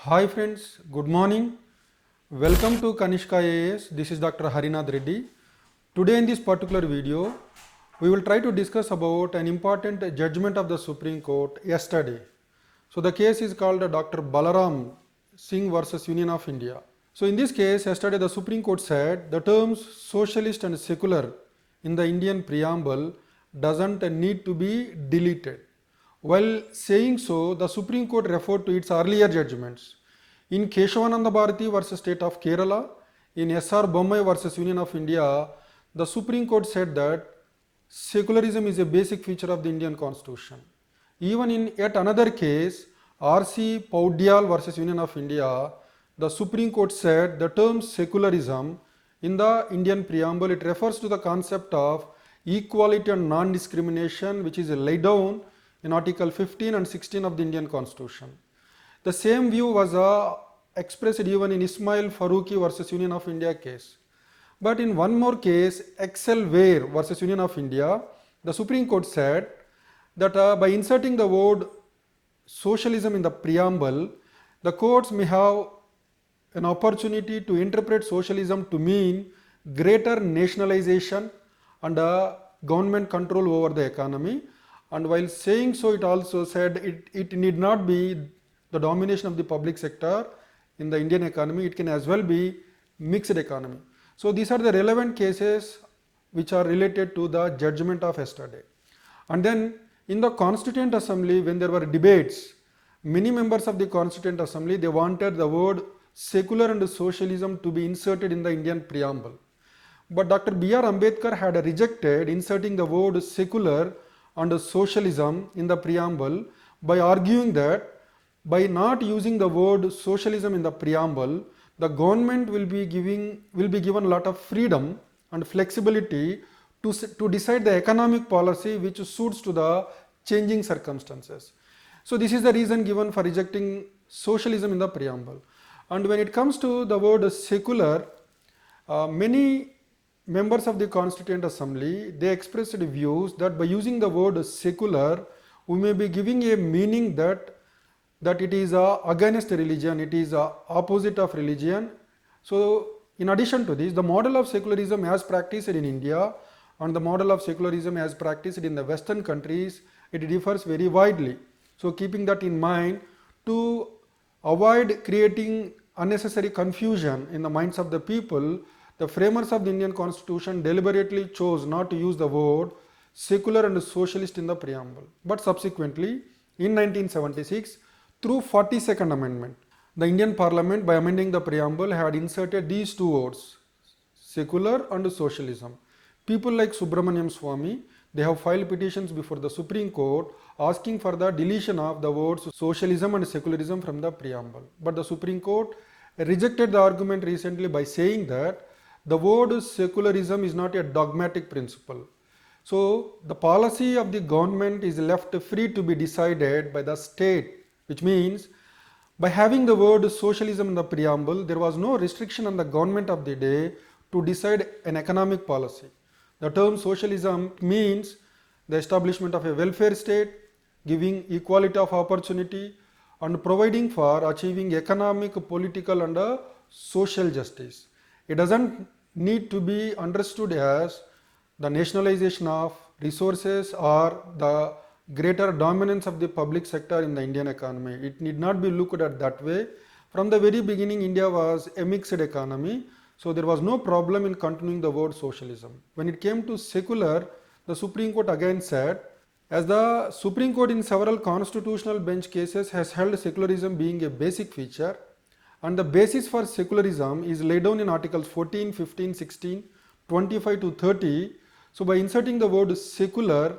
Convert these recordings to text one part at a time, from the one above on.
Hi friends, good morning. Welcome to Kanishka AS. This is Dr. Harinath Reddy. Today in this particular video, we will try to discuss about an important judgment of the Supreme Court yesterday. So the case is called Dr. Balaram Singh versus Union of India. So in this case, yesterday the Supreme Court said the terms socialist and secular in the Indian preamble doesn't need to be deleted. While saying so, the Supreme Court referred to its earlier judgments. In Keshavananda Bharati versus State of Kerala, in S.R. Bommai versus Union of India, the Supreme Court said that secularism is a basic feature of the Indian Constitution. Even in yet another case, R.C. Paudyal versus Union of India, the Supreme Court said the term secularism in the Indian preamble, it refers to the concept of equality and non-discrimination, which is laid down in Article 15 and 16 of the Indian Constitution. The same view was expressed even in Ismail Faruqi versus Union of India case. But in one more case, Excel Ware versus Union of India, the Supreme Court said that by inserting the word socialism in the preamble, the courts may have an opportunity to interpret socialism to mean greater nationalization and government control over the economy. And while saying so, it also said it need not be the domination of the public sector in the Indian economy, it can as well be mixed economy. So these are the relevant cases which are related to the judgment of yesterday. And then in the Constituent Assembly, when there were debates, many members of the Constituent Assembly, they wanted the word secular and socialism to be inserted in the Indian preamble. But Dr. B.R. Ambedkar had rejected inserting the word secular and socialism in the preamble by arguing that by not using the word socialism in the preamble, the government will be given a lot of freedom and flexibility to decide the economic policy which suits to the changing circumstances. So this is the reason given for rejecting socialism in the preamble. And when it comes to the word secular, many members of the Constituent Assembly, they expressed views that by using the word secular, we may be giving a meaning that it is against religion, it is opposite of religion. So in addition to this, the model of secularism as practiced in India and the model of secularism as practiced in the Western countries, it differs very widely. So keeping that in mind, to avoid creating unnecessary confusion in the minds of the people, the framers of the Indian Constitution deliberately chose not to use the word secular and socialist in the preamble. But subsequently, in 1976, through 42nd Amendment, the Indian Parliament, by amending the preamble, had inserted these two words, secular and socialism. People like Subramaniam Swamy, they have filed petitions before the Supreme Court asking for the deletion of the words socialism and secularism from the preamble. But the Supreme Court rejected the argument recently by saying that the word secularism is not a dogmatic principle. So the policy of the government is left free to be decided by the state, which means by having the word socialism in the preamble, there was no restriction on the government of the day to decide an economic policy. The term socialism means the establishment of a welfare state, giving equality of opportunity and providing for achieving economic, political and social justice. It doesn't need to be understood as the nationalization of resources or the greater dominance of the public sector in the Indian economy. It need not be looked at that way. From the very beginning, India was a mixed economy, so there was no problem in continuing the word socialism. When it came to secular, the Supreme Court again said, as the Supreme Court in several constitutional bench cases has held secularism being a basic feature, and the basis for secularism is laid down in Articles 14, 15, 16, 25 to 30. So by inserting the word secular,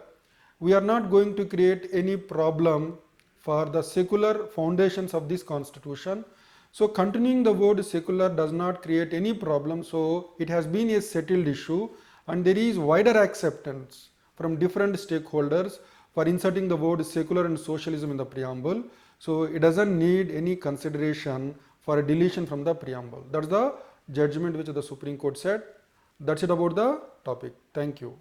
we are not going to create any problem for the secular foundations of this constitution. So continuing the word secular does not create any problem. So it has been a settled issue and there is wider acceptance from different stakeholders for inserting the word secular and socialism in the preamble. So it doesn't need any consideration for a deletion from the preamble. That's the judgment which the Supreme Court said. That's it about the topic. Thank you.